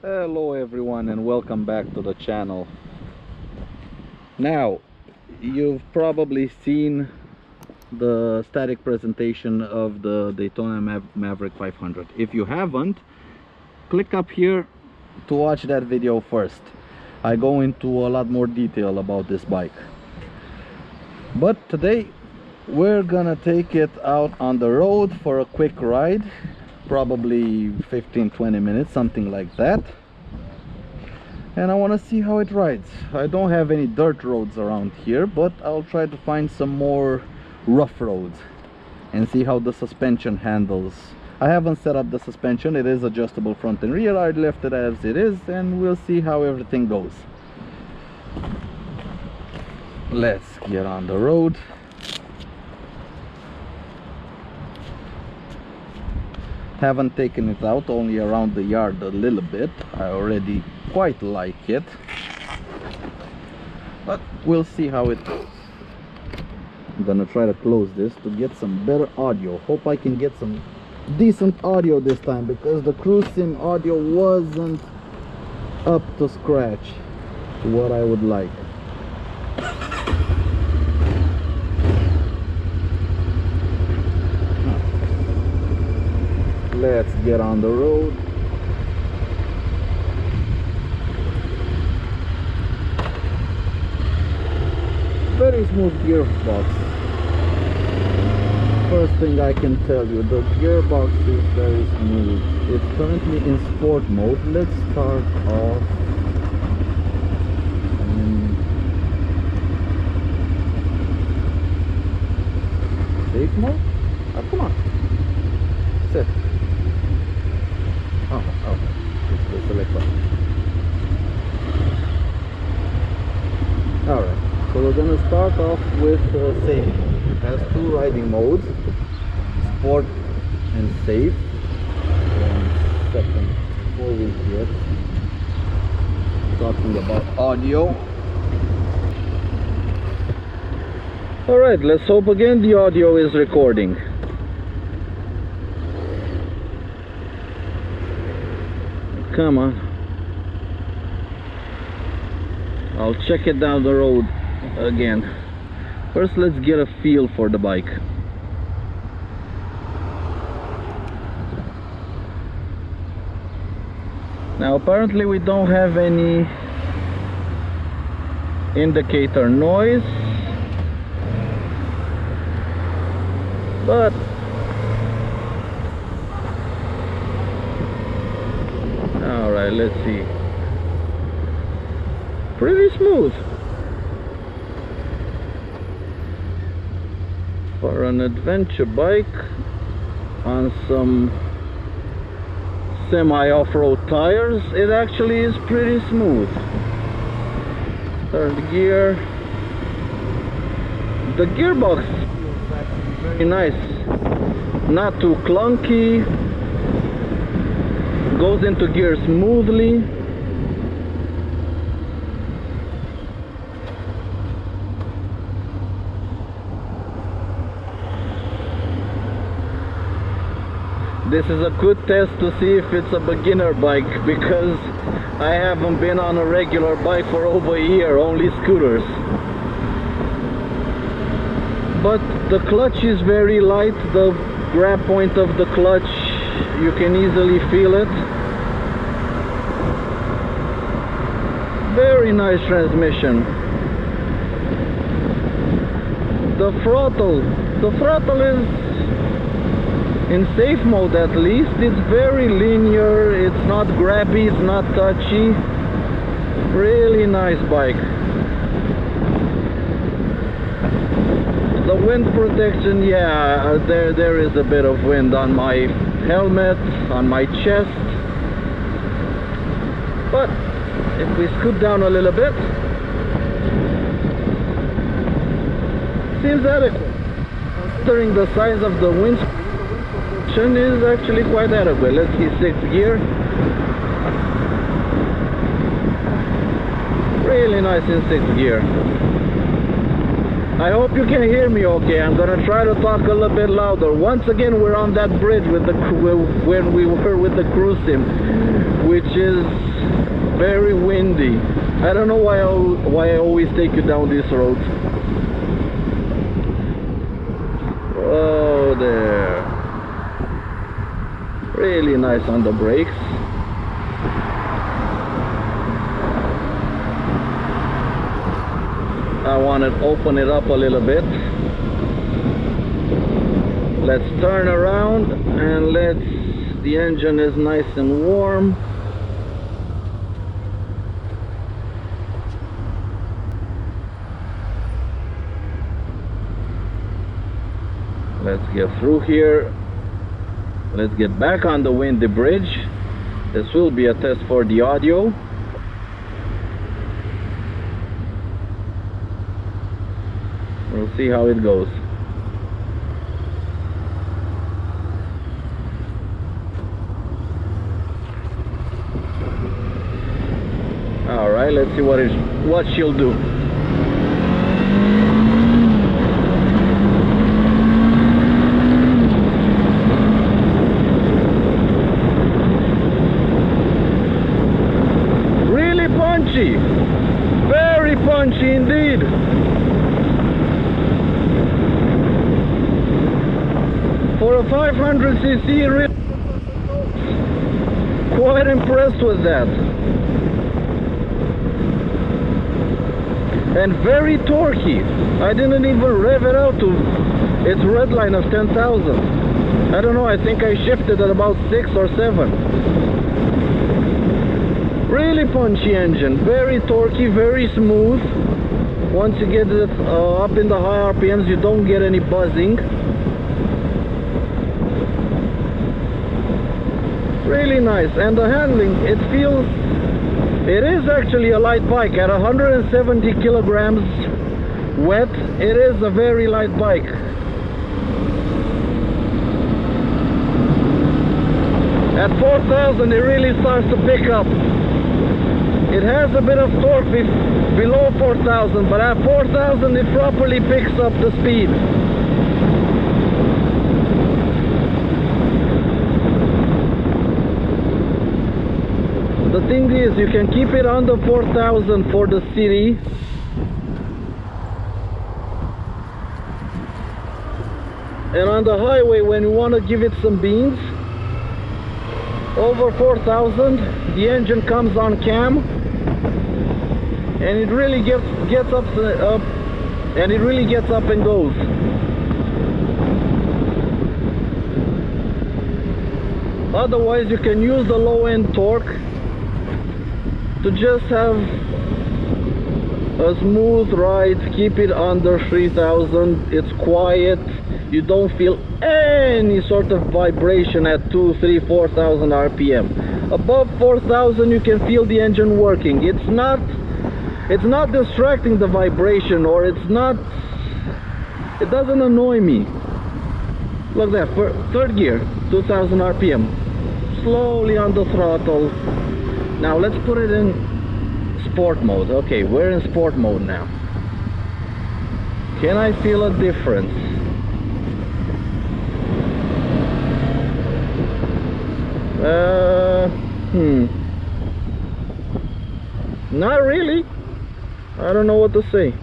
Hello everyone and welcome back to the channel. Now, you've probably seen the static presentation of the Daytona Maverick 500. If you haven't, click up here to watch that video first. I go into a lot more detail about this bike. But today we're gonna take it out on the road for a quick ride, probably 15-20 minutes, something like that. And I want to see how it rides. I don't have any dirt roads around here, but I'll try to find some more rough roads and see how the suspension handles. I haven't set up the suspension. It is adjustable front and rear. I left it as it is and we'll see how everything goes. Let's get on the road. Haven't taken it out, only around the yard a little bit. I already quite like it, but we'll see how it goes. I'm gonna try to close this to get some better audio. Hope I can get some decent audio this time, because the cruise sim audio wasn't up to scratch to what I would like. Let's get on the road. Very smooth gearbox. First thing I can tell you, the gearbox is very smooth. It's currently in sport mode. Let's start off in safe mode. Oh, come on. Set. Oh, okay. It's the select button. Alright, so we're gonna start off with safe. It has two riding modes, sport and safe. 1 second before we get talking about audio. Alright, let's hope again the audio is recording. Come on. I'll check it down the road again. First, let's get a feel for the bike. Now, apparently we don't have any indicator noise, but alright, let's see. Pretty smooth for an adventure bike on some semi off-road tires. It actually is pretty smooth. Third gear. The gearbox is actually very nice, not too clunky. Goes into gear smoothly. This is a good test to see if it's a beginner bike, because I haven't been on a regular bike for over a year, only scooters. But the clutch is very light. The grab point of the clutch, you can easily feel it. Very nice transmission. The throttle is in safe mode, at least. It's very linear. It's not grabby, it's not touchy. Really nice bike. The wind protection, yeah, there is a bit of wind on my helmet, on my chest, but if we scoot down a little bit, seems adequate. Considering the size of the windscreen, the wind protection is actually quite adequate. Let's see, 6th gear. Really nice in 6th gear. I hope you can hear me okay. I'm gonna try to talk a little bit louder. Once again, we're on that bridge with the when we were with the cruise sim, which is very windy. I don't know why I always take you down these roads. Oh, there. Really nice on the brakes. I want to open it up a little bit. Let's turn around and the engine is nice and warm. Let's get through here. Let's get back on the windy bridge. This will be a test for the audio. We'll see how it goes. Alright, let's see what she'll do. Really punchy. Very punchy indeed. For a 500cc, really quite impressed with that. And very torquey. I didn't even rev it out to its red line of 10,000. I don't know, I think I shifted at about 6 or 7. Really punchy engine, very torquey, very smooth. Once you get it up in the high RPMs, you don't get any buzzing. Really nice, and the handling, it is actually a light bike. At 170 kilograms wet, it is a very light bike. At 4,000 it really starts to pick up. It has a bit of torque below 4,000, but at 4,000 it properly picks up the speed. The thing is, you can keep it under 4,000 for the city. And on the highway, when you want to give it some beans, over 4,000, the engine comes on cam, and it really gets up, and it really gets up and goes. Otherwise, you can use the low-end torque to just have a smooth ride, keep it under 3,000. It's quiet, you don't feel any sort of vibration at 2, 3, 4,000 RPM. Above 4,000 you can feel the engine working. It's not distracting, the vibration, or it doesn't annoy me. Look at that, for third gear, 2,000 RPM, slowly on the throttle. Now let's put it in sport mode. Okay, we're in sport mode now. Can I feel a difference? Not really. I don't know what to say.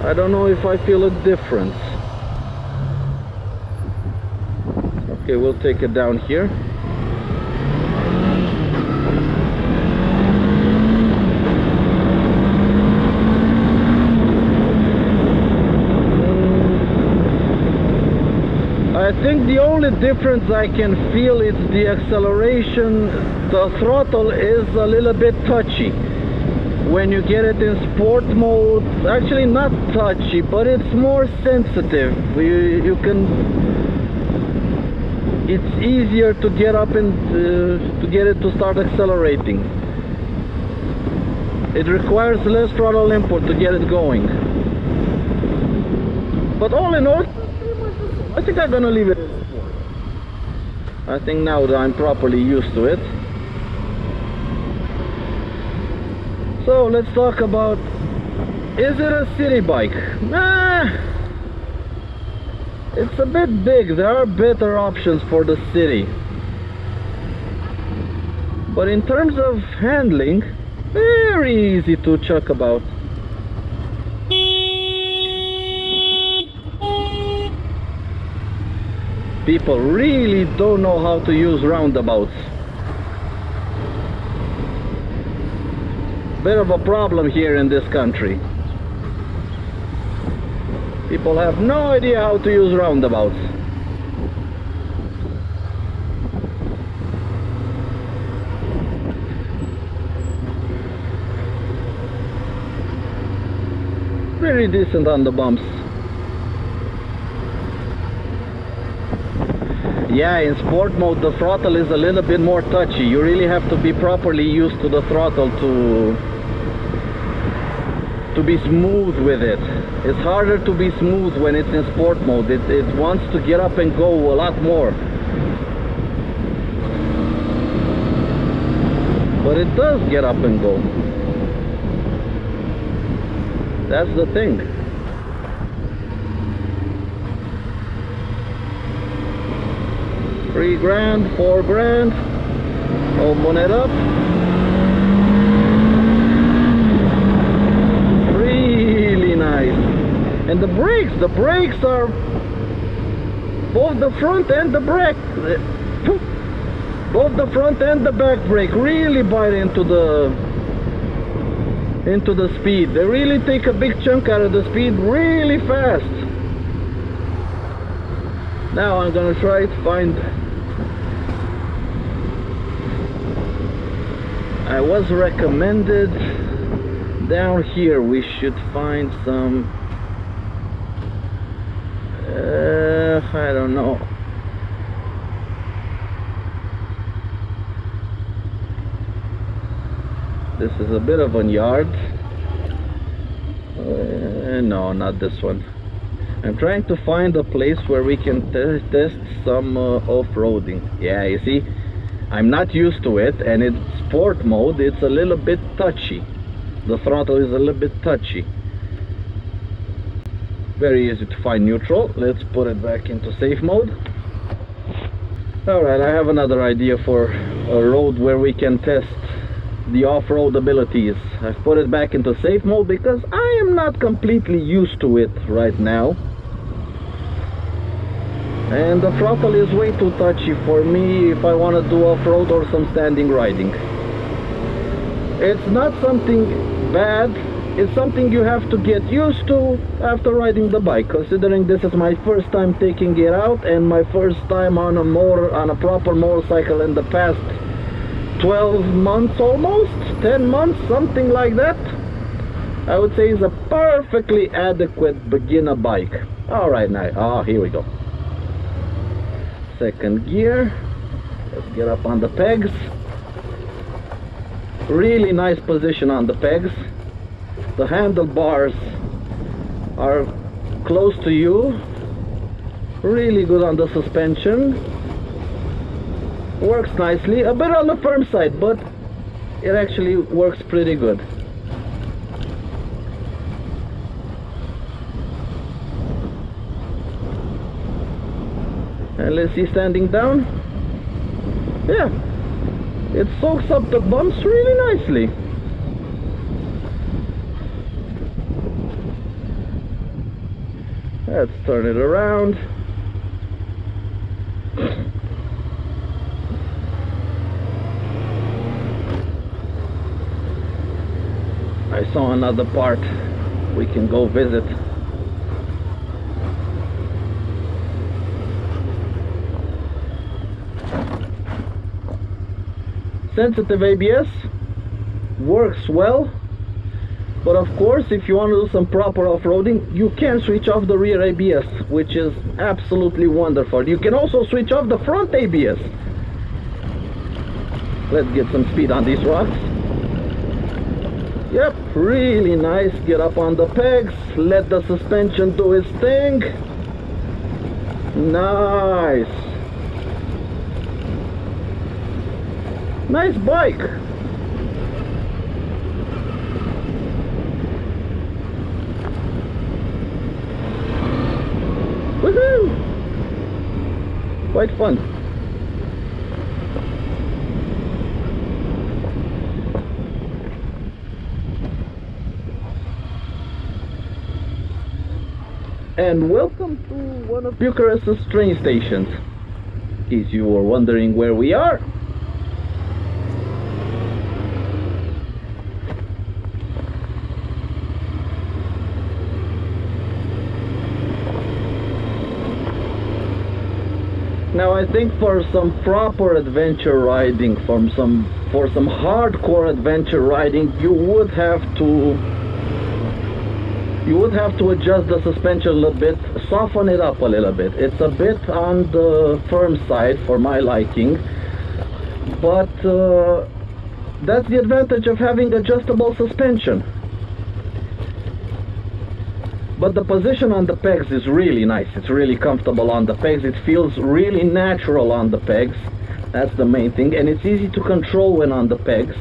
I don't know if I feel a difference. Okay, we'll take it down here. I think the only difference I can feel is the acceleration. The throttle is a little bit touchy. When you get it in sport mode, actually not touchy, but it's more sensitive. You can, it's easier to get up and to get it to start accelerating. It requires less throttle input to get it going. But all in all, I think I'm gonna leave it. I think now that I'm properly used to it. So let's talk about, is it a city bike? Nah, it's a bit big. There are better options for the city, but in terms of handling, very easy to chuck about. People really don't know how to use roundabouts. Bit of a problem here in this country. People have no idea how to use roundabouts. Very decent on the bumps. Yeah, in sport mode the throttle is a little bit more touchy. You really have to be properly used to the throttle to be smooth with it. It's harder to be smooth when it's in sport mode. It wants to get up and go a lot more. But it does get up and go. That's the thing. $3,000, $4,000. Open it up. Really nice. And the brakes are both the front and the back. Both the front and the back brake really bite into the speed. They really take a big chunk out of the speed really fast. Now I'm gonna try to find, I was recommended down here we should find some, I don't know. This is a bit of a yard. No, not this one. I'm trying to find a place where we can test some off-roading. Yeah, you see, I'm not used to it, and in sport mode it's a little bit touchy. The throttle is a little bit touchy. Very easy to find neutral. Let's put it back into safe mode. Alright, I have another idea for a road where we can test the off-road abilities. I've put it back into safe mode because I am not completely used to it right now, and the throttle is way too touchy for me if I want to do off-road or some standing riding. It's not something bad, it's something you have to get used to after riding the bike, considering this is my first time taking it out and my first time on a proper motorcycle in the past 12 months, almost 10 months, something like that. I would say it's a perfectly adequate beginner bike. Alright, now, here we go. Second gear. Let's get up on the pegs. Really nice position on the pegs. The handlebars are close to you. Really good on the suspension. Works nicely, a bit on the firm side, but it actually works pretty good. And let's see standing down. Yeah, it soaks up the bumps really nicely. Let's turn it around. I saw another part we can go visit. Sensitive ABS, works well, but of course if you want to do some proper off-roading you can switch off the rear ABS, which is absolutely wonderful. You can also switch off the front ABS. Let's get some speed on these rocks. Yep, really nice. Get up on the pegs, let the suspension do its thing. Nice. Nice bike. quite fun. And welcome to one of Bucharest's train stations. In case you were wondering where we are, now I think for some proper adventure riding, for some hardcore adventure riding, you would have to adjust the suspension a little bit, soften it up a little bit. It's a bit on the firm side for my liking, but that's the advantage of having adjustable suspension. But the position on the pegs is really nice. It's really comfortable on the pegs. It feels really natural on the pegs. That's the main thing, and it's easy to control when on the pegs.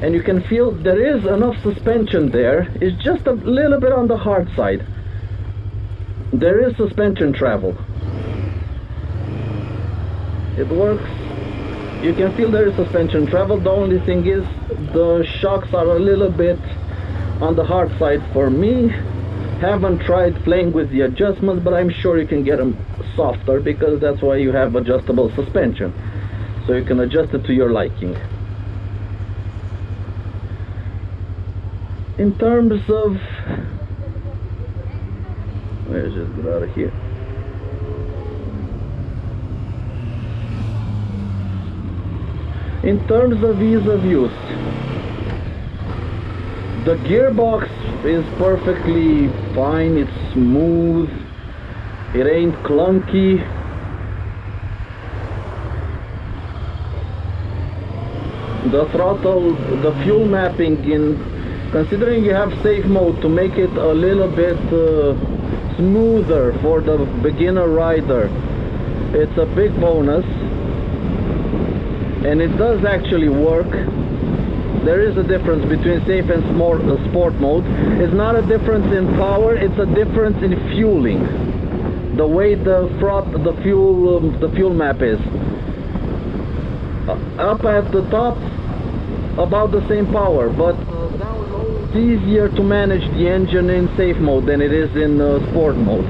And you can feel there is enough suspension there. It's just a little bit on the hard side. There is suspension travel. It works. You can feel there is suspension travel. The only thing is the shocks are a little bit on the hard side for me. Haven't tried playing with the adjustments, but I'm sure you can get them softer, because that's why you have adjustable suspension, so you can adjust it to your liking. In terms of, let's just get out of here. In terms of ease of use, the gearbox is perfectly fine. It's smooth. It ain't clunky. The throttle, the fuel mapping, considering you have safe mode to make it a little bit smoother for the beginner rider, it's a big bonus, and it does actually work. There is a difference between safe and sport mode. It's not a difference in power, it's a difference in fueling. The way the fuel map is. Up at the top, about the same power, but down low, it's easier to manage the engine in safe mode than it is in sport mode.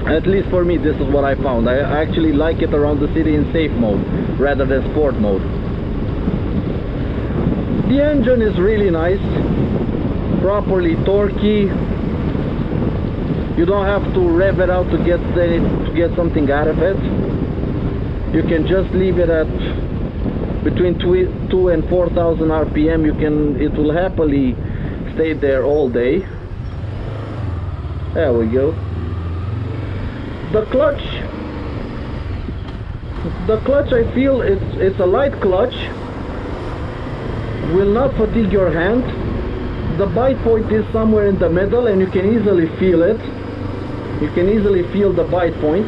At least for me, this is what I found. I actually like it around the city in safe mode rather than sport mode. The engine is really nice, properly torquey. You don't have to rev it out to get something out of it. You can just leave it at between 2 and 4,000 RPM. It will happily stay there all day. There we go. The clutch, I feel it's a light clutch. Will not fatigue your hand. The bite point is somewhere in the middle, and you can easily feel it. You can easily feel the bite point.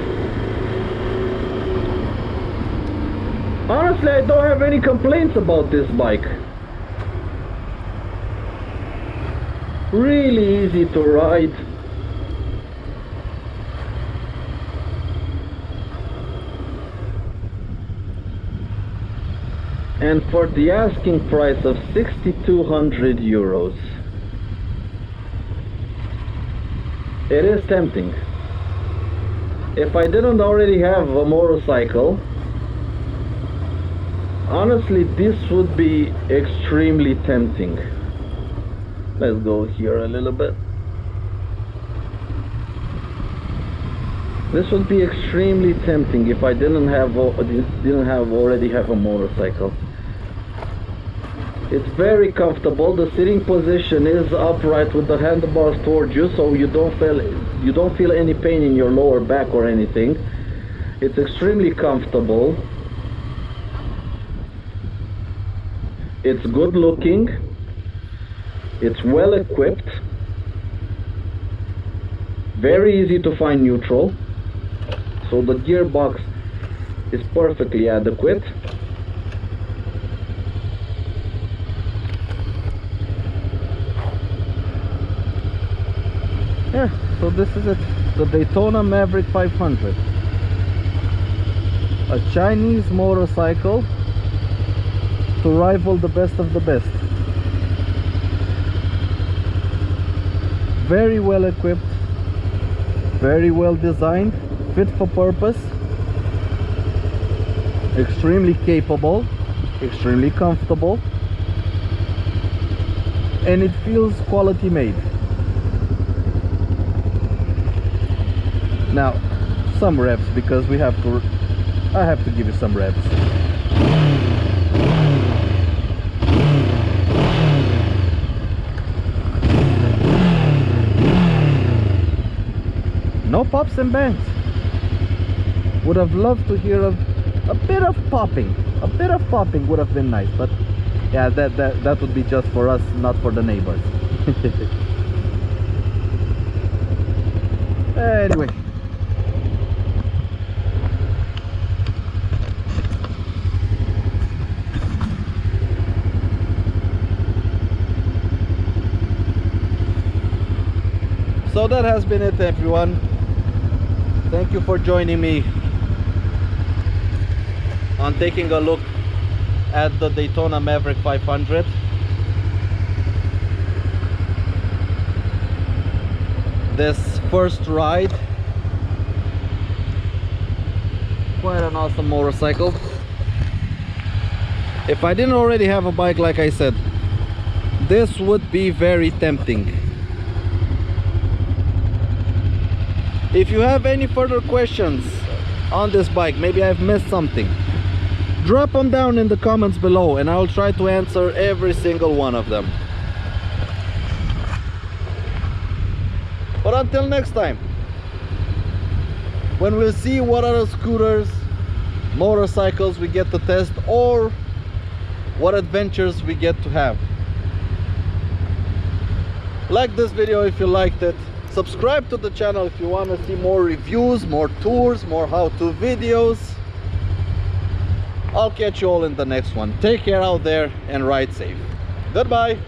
Honestly, I don't have any complaints about this bike. Really easy to ride. And for the asking price of 6,200 euros, it is tempting. If I didn't already have a motorcycle, honestly, this would be extremely tempting. Let's go here a little bit. This would be extremely tempting if I didn't already have a motorcycle. It's very comfortable. The sitting position is upright with the handlebars towards you, so you don't feel any pain in your lower back or anything. It's extremely comfortable. It's good looking. It's well equipped. Very easy to find neutral. So the gearbox is perfectly adequate. Yeah, so this is it. the Daytona Maverick 500, a Chinese motorcycle to rival the best of the best. Very well equipped, very well designed, fit for purpose, extremely capable, extremely comfortable, and it feels quality made. Now some revs, because I have to give you some revs. No pops and bangs. Would have loved to hear a bit of popping. A bit of popping would have been nice, but yeah, that would be just for us, not for the neighbors. Anyway, so that has been it, everyone. Thank you for joining me on taking a look at the Daytona Maverick 500. This first ride, quite an awesome motorcycle. If I didn't already have a bike, like I said, this would be very tempting. If you have any further questions on this bike, maybe I've missed something, drop them down in the comments below and I'll try to answer every single one of them. But until next time, when we'll see what other scooters, motorcycles we get to test, or what adventures we get to have. Like this video if you liked it. Subscribe to the channel if you want to see more reviews, more tours, more how-to videos. I'll catch you all in the next one. Take care out there and ride safe. Goodbye.